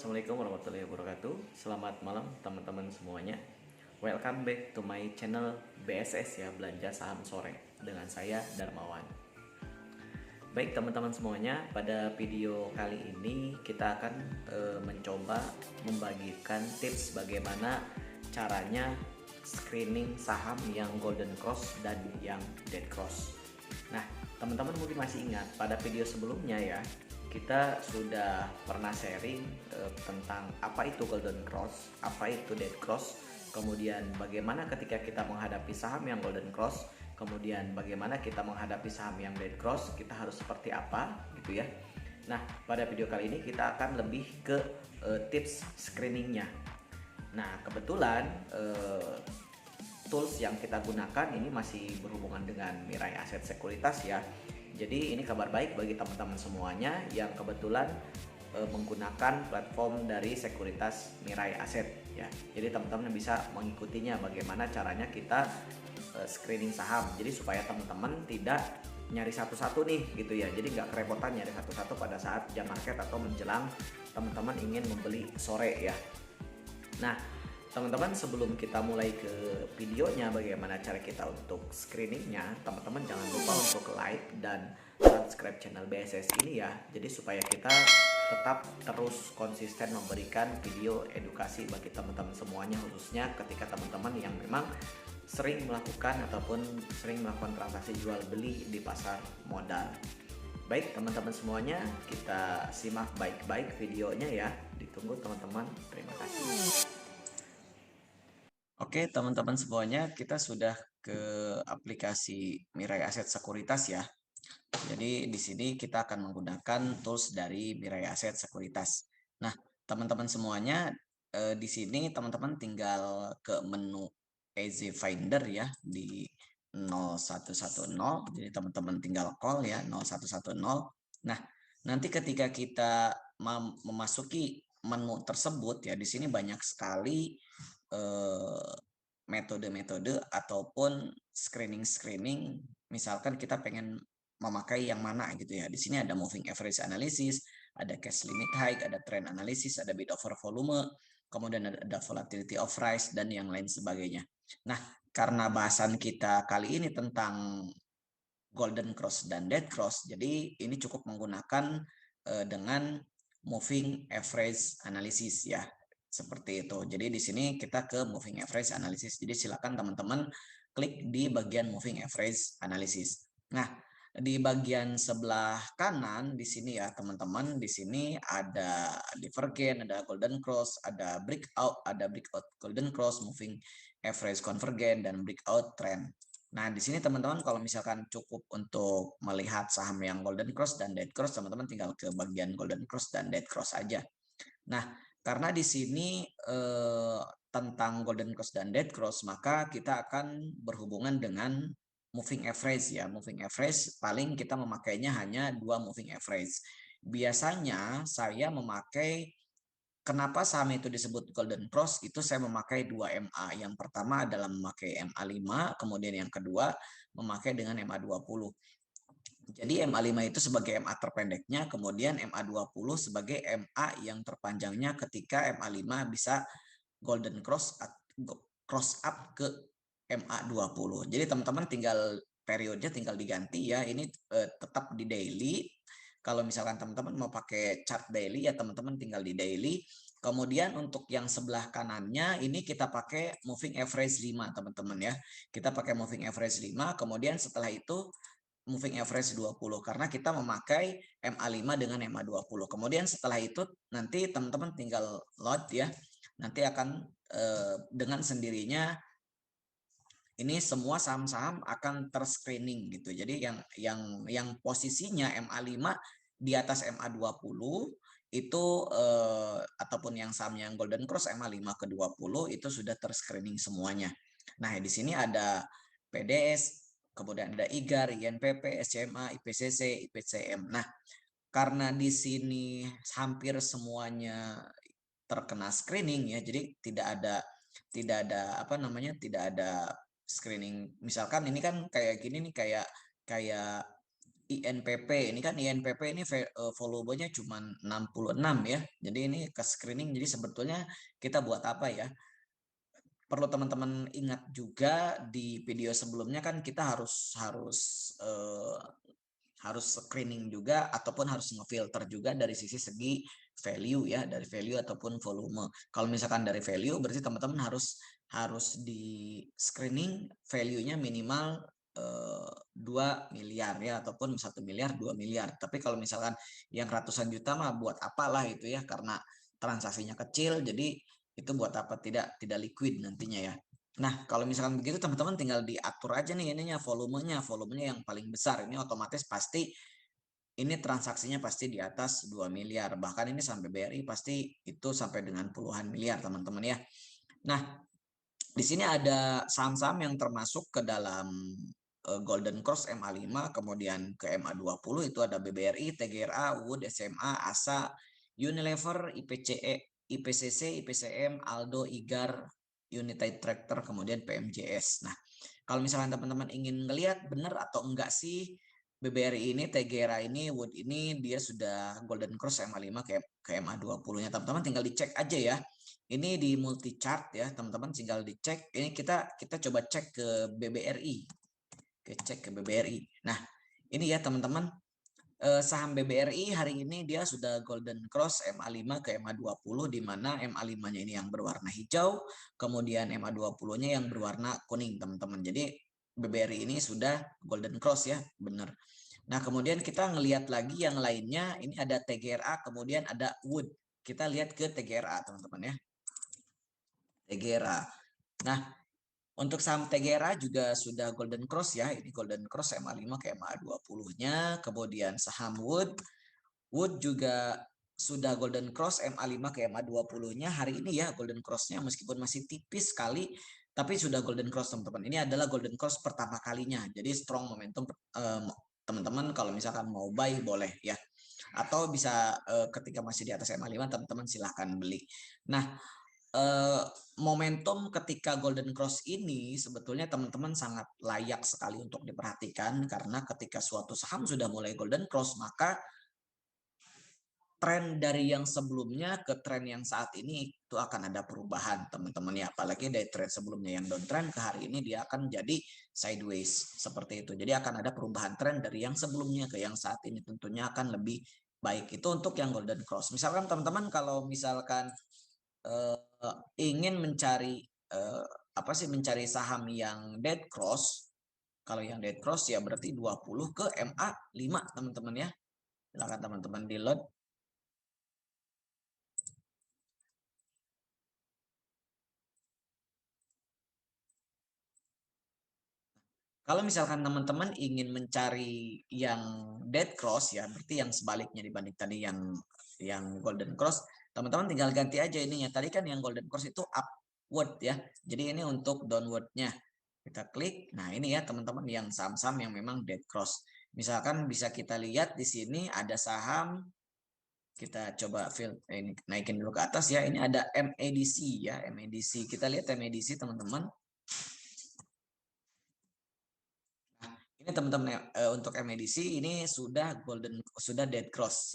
Assalamualaikum warahmatullahi wabarakatuh. Selamat malam teman-teman semuanya. Welcome back to my channel BSS ya, Belanja Saham Sore dengan saya Darmawan. Baik teman-teman semuanya, pada video kali ini kita akan mencoba membagikan tips bagaimana caranya screening saham yang golden cross dan yang dead cross. Nah, teman-teman mungkin masih ingat pada video sebelumnya ya, kita sudah pernah sharing tentang apa itu golden cross, apa itu dead cross, kemudian bagaimana ketika kita menghadapi saham yang golden cross, kemudian bagaimana kita menghadapi saham yang dead cross, kita harus seperti apa gitu ya. Nah, pada video kali ini kita akan lebih ke tips screeningnya. Nah, kebetulan tools yang kita gunakan ini masih berhubungan dengan Mirai Aset Sekuritas ya. Jadi ini kabar baik bagi teman-teman semuanya yang kebetulan menggunakan platform dari Sekuritas Mirai Aset ya. Jadi teman-teman bisa mengikutinya bagaimana caranya kita screening saham. Jadi supaya teman-teman tidak nyari satu-satu nih gitu ya. Jadi nggak kerepotan nyari satu-satu pada saat jam market atau menjelang teman-teman ingin membeli sore ya. Nah, teman-teman sebelum kita mulai ke videonya bagaimana cara kita untuk screeningnya, teman-teman jangan lupa untuk like dan subscribe channel BSS ini ya. Jadi supaya kita tetap terus konsisten memberikan video edukasi bagi teman-teman semuanya, khususnya ketika teman-teman yang memang sering melakukan ataupun sering melakukan transaksi jual beli di pasar modal. Baik teman-teman semuanya, kita simak baik-baik videonya ya. Ditunggu teman-teman, terima kasih. Oke teman-teman semuanya, kita sudah ke aplikasi Mirai Aset Sekuritas ya. Jadi di sini kita akan menggunakan tools dari Mirai Aset Sekuritas. Nah teman-teman semuanya, di sini teman-teman tinggal ke menu Easy Finder ya di 0110. Jadi teman-teman tinggal call ya 0110. Nah nanti ketika kita memasuki menu tersebut ya, di sini banyak sekali metode-metode ataupun screening. Misalkan kita pengen memakai yang mana gitu ya. Di sini ada moving average analysis, ada cash limit high, ada trend analysis, ada bid over volume, kemudian ada volatility of price dan yang lain sebagainya. Nah, karena bahasan kita kali ini tentang golden cross dan dead cross, jadi ini cukup menggunakan dengan moving average analysis ya. Seperti itu. Jadi di sini kita ke moving average analysis. Jadi silakan teman-teman klik di bagian moving average analysis. Nah, di bagian sebelah kanan di sini ya teman-teman, di sini ada divergent, ada golden cross, ada breakout golden cross, moving average convergent dan breakout trend. Nah, di sini teman-teman kalau misalkan cukup untuk melihat saham yang golden cross dan dead cross, teman-teman tinggal ke bagian golden cross dan dead cross aja. Nah, karena di sini tentang golden cross dan dead cross, maka kita akan berhubungan dengan moving average ya. Moving average paling kita memakainya hanya 2 moving average. Biasanya saya memakai, kenapa saham itu disebut golden cross, itu saya memakai 2 MA. Yang pertama adalah memakai MA5, kemudian yang kedua memakai dengan MA20. Jadi MA5 itu sebagai MA terpendeknya, kemudian MA20 sebagai MA yang terpanjangnya ketika MA5 bisa golden cross up ke MA20. Jadi teman-teman tinggal periodenya tinggal diganti ya. Ini tetap di daily. Kalau misalkan teman-teman mau pakai chart daily ya teman-teman tinggal di daily. Kemudian untuk yang sebelah kanannya ini kita pakai moving average 5 teman-teman ya. Kita pakai moving average 5, kemudian setelah itu moving average 20 karena kita memakai MA5 dengan MA20. Kemudian setelah itu nanti teman-teman tinggal load ya. Nanti akan dengan sendirinya ini semua saham-saham akan terscreening gitu. Jadi yang posisinya MA5 di atas MA20 itu ataupun yang saham yang golden cross MA5 ke 20 itu sudah terscreening semuanya. Nah, di sini ada PDS, kemudian ada IGAR, INPP, SCMA, IPCC, IPCM. Nah, karena di sini hampir semuanya terkena screening ya, jadi tidak ada apa namanya, tidak ada screening. Misalkan ini kan kayak gini nih, kayak INPP ini kan INPP ini volumenya cuma 66 ya. Jadi ini ke screening. Jadi sebetulnya kita buat apa ya? Perlu teman-teman ingat juga di video sebelumnya kan kita harus harus eh, harus screening juga ataupun harus ngefilter juga dari sisi segi value ya, dari value ataupun volume. Kalau misalkan dari value berarti teman-teman harus di screening value-nya minimal 2 miliar ya ataupun 1 miliar 2 miliar. Tapi kalau misalkan yang ratusan juta mah buat apalah itu ya, karena transaksinya kecil jadi itu buat apa, tidak liquid nantinya ya. Nah, kalau misalkan begitu teman-teman tinggal diatur aja nih ininya volumenya yang paling besar. Ini otomatis pasti ini transaksinya pasti di atas 2 miliar. Bahkan ini sampai BRI pasti itu sampai dengan puluhan miliar teman-teman ya. Nah, di sini ada saham-saham yang termasuk ke dalam Golden Cross MA5, kemudian ke MA20 itu ada BBRI, TGRA, Wood, SMA, ASA, Unilever, IPCE, IPCC, IPCM, Aldo, IGAR, United Tractor, kemudian PMJS. Nah, kalau misalnya teman-teman ingin ngelihat benar atau enggak sih BBRI ini, TGRA ini, Wood ini dia sudah Golden Cross MA5 ke MA20-nya. Teman-teman tinggal dicek aja ya. Ini di multi chart ya, teman-teman tinggal dicek. Ini kita coba cek ke BBRI. Cek ke BBRI. Nah, ini ya teman-teman, saham BBRI hari ini dia sudah Golden Cross MA5 ke MA20 di mana MA5-nya ini yang berwarna hijau, kemudian MA20-nya yang berwarna kuning, teman-teman. Jadi BBRI ini sudah Golden Cross ya, benar. Nah, kemudian kita ngelihat lagi yang lainnya, ini ada TGRA, kemudian ada Wood. Kita lihat ke TGRA, teman-teman ya. TGRA. Nah, untuk saham TGRA juga sudah Golden Cross ya. Ini Golden Cross MA5 ke MA20-nya. Kemudian saham Wood. Wood juga sudah Golden Cross MA5 ke MA20-nya. Hari ini ya Golden Cross-nya meskipun masih tipis sekali. Tapi sudah Golden Cross teman-teman. Ini adalah Golden Cross pertama kalinya. Jadi strong momentum teman-teman kalau misalkan mau buy boleh ya. Atau bisa ketika masih di atas MA5 teman-teman silahkan beli. Nah, eh, momentum ketika Golden Cross ini sebetulnya teman-teman sangat layak sekali untuk diperhatikan karena ketika suatu saham sudah mulai Golden Cross maka tren dari yang sebelumnya ke tren yang saat ini itu akan ada perubahan teman-teman ya, apalagi dari tren sebelumnya yang downtrend ke hari ini dia akan jadi sideways seperti itu. Jadi akan ada perubahan tren dari yang sebelumnya ke yang saat ini, tentunya akan lebih baik. Itu untuk yang Golden Cross. Misalkan teman-teman kalau misalkan eh, ingin mencari eh, apa sih, mencari saham yang dead cross. Kalau yang dead cross ya berarti 20 ke MA5 teman-teman ya. Silakan teman-teman di load. Kalau misalkan teman-teman ingin mencari yang dead cross ya, berarti yang sebaliknya dibanding tadi yang golden cross, teman-teman tinggal ganti aja ininya. Tadi kan yang golden cross itu upward ya. Jadi ini untuk downwardnya. Kita klik. Nah, ini ya teman-teman yang saham-saham yang memang dead cross. Misalkan bisa kita lihat di sini ada saham, kita coba ini naikin dulu ke atas ya. Ini ada MADC ya, MADC. Kita lihat MADC teman-teman. Ini teman-teman untuk MADC ini sudah dead cross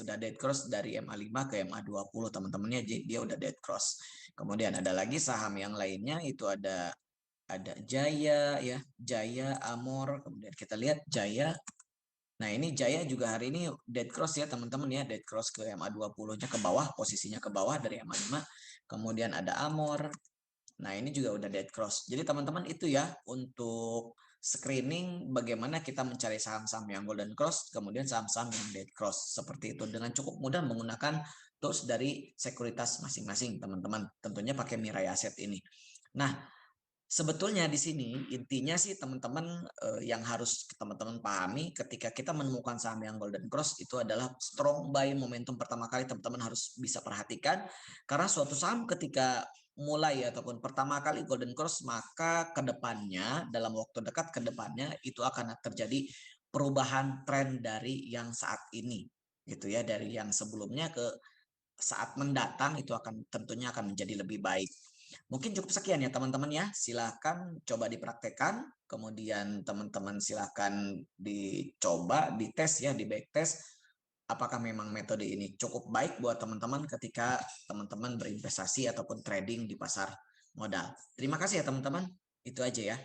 dari MA5 ke MA20 teman-temannya, dia udah dead cross. Kemudian ada lagi saham yang lainnya itu ada Jaya ya, Jaya Amor, kemudian kita lihat Jaya. Nah, ini Jaya juga hari ini dead cross ya teman-teman ya, dead cross ke MA20-nya ke bawah, posisinya ke bawah dari MA5. Kemudian ada Amor. Nah, ini juga udah dead cross. Jadi teman-teman itu ya untuk screening bagaimana kita mencari saham-saham yang golden cross, kemudian saham-saham yang dead cross. Seperti itu dengan cukup mudah menggunakan tools dari sekuritas masing-masing, teman-teman. Tentunya pakai Mirai Asset ini. Nah, sebetulnya di sini intinya sih teman-teman yang harus teman-teman pahami ketika kita menemukan saham yang golden cross itu adalah strong buy momentum pertama kali teman-teman harus bisa perhatikan, karena suatu saham ketika mulai ataupun pertama kali golden cross maka kedepannya dalam waktu dekat kedepannya itu akan terjadi perubahan tren dari yang saat ini gitu ya, dari yang sebelumnya ke saat mendatang itu akan tentunya akan menjadi lebih baik. Mungkin cukup sekian ya teman-teman ya. Silahkan coba dipraktekkan. Kemudian teman-teman silahkan dicoba, dites ya, di backtest. Apakah memang metode ini cukup baik buat teman-teman ketika teman-teman berinvestasi ataupun trading di pasar modal. Terima kasih ya teman-teman. Itu aja ya.